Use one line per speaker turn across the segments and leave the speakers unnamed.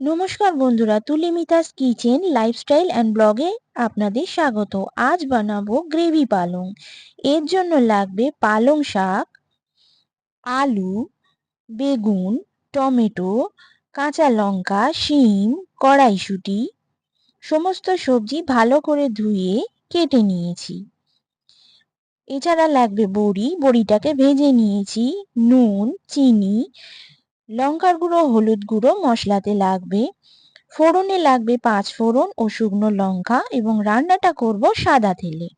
নমস্কার বন্ধুরা, তুলি মিতাস কিচেন লাইফস্টাইল অ্যান্ড ব্লগে আপনাদের স্বাগত। আজ বানাবো গ্রেভি পালং। এর জন্য লাগবে পালং শাক, আলু, বেগুন, টমেটো, কাঁচা লঙ্কা, শিম, কড়াইশুঁটি। সমস্ত সবজি ভালো করে ধুয়ে কেটে নিয়েছি। এছাড়া লাগবে বড়িটাকে ভেজে নিয়েছি। নুন, চিনি, লঙ্কার গুঁড়ো, হলুদ গুঁড়ো মশলাতে লাগবে। ফোড়নে লাগবে 5 ফোড়ন ও শুকনো লঙ্কা এবং রান্নাটা করব সাদা তেলে।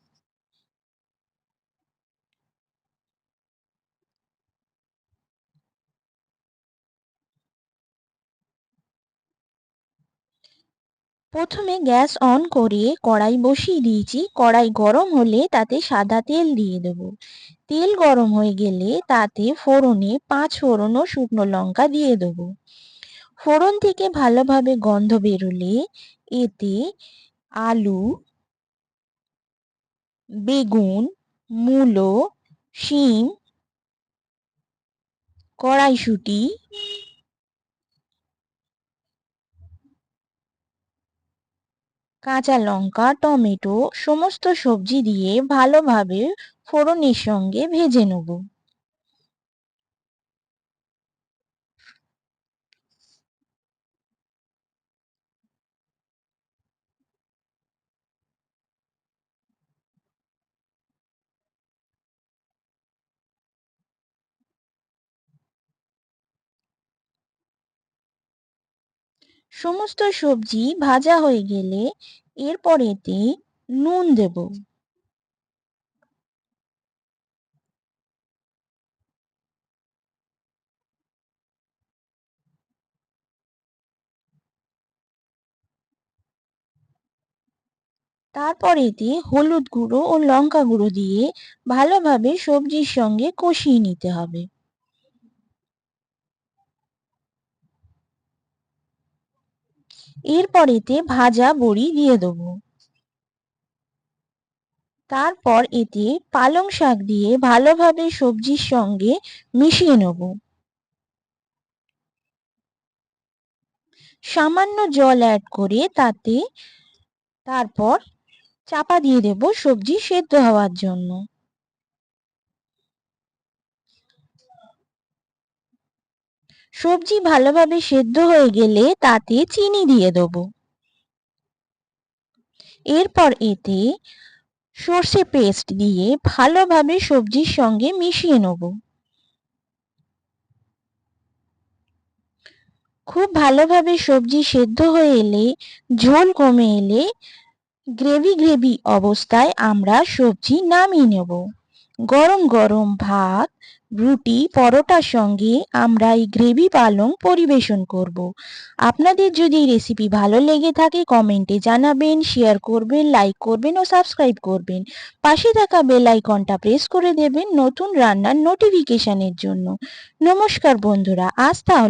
প্রথমে গ্যাস অন করে কড়াই বসিয়ে দিয়েছি। কড়াই গরম হলে তাতে সাদা তেল দিয়ে দেব। তেল গরম হয়ে গেলে তাতে ফোড়নে 5 ফোড়ন ও শুকনো লঙ্কা দিয়ে দেব। ফোড়ন থেকে ভালোভাবে গন্ধ বেরোলে এতে আলু, বেগুন, মূলো, শিম, কড়াইশুঁটি, কাঁচা লঙ্কা, টমেটো সমস্ত সবজি দিয়ে ভালোভাবে ফোড়নের সঙ্গে ভেজে নেব। সমস্ত সবজি ভাজা হয়ে গেলে এরপর এতে নুন দেব। তারপর এতে হলুদ গুঁড়ো ও লঙ্কা গুঁড়ো দিয়ে ভালোভাবে সবজির সঙ্গে কষিয়ে নিতে হবে। এরপর এতে ভাজা বড়ি দিয়ে দেবো। তারপর এতে পালং শাক দিয়ে ভালোভাবে সবজির সঙ্গে মিশিয়ে নেব। সামান্য জল অ্যাড করে তারপর চাপা দিয়ে দেব সবজি সেদ্ধ হওয়ার জন্য। সবজি ভালোভাবে সেদ্ধ হয়ে গেলে তাতে চিনি দিয়ে দেব। এরপর এতে সর্ষে পেস্ট দিয়ে ভালোভাবে সবজির সঙ্গে মিশিয়ে নেব। খুব ভালোভাবে সবজি সেদ্ধ হয়ে এলে, ঝোল কমে এলে গ্রেভি গ্রেভি অবস্থায় আমরা সবজি নামিয়ে নেব। গরম গরম ভাত, রুটি, পরোটার সঙ্গে আমরা এই গ্রেভি পালং পরিবেশন করব। আপনাদের যদি এই রেসিপি ভালো লেগে থাকে কমেন্টে জানাবেন, শেয়ার করবেন, লাইক করবেন ও সাবস্ক্রাইব করবেন। পাশে থাকা বেল আইকনটা প্রেস করে দেবেন নতুন রান্নার নোটিফিকেশনের জন্য। নমস্কার বন্ধুরা, আজ তাহলে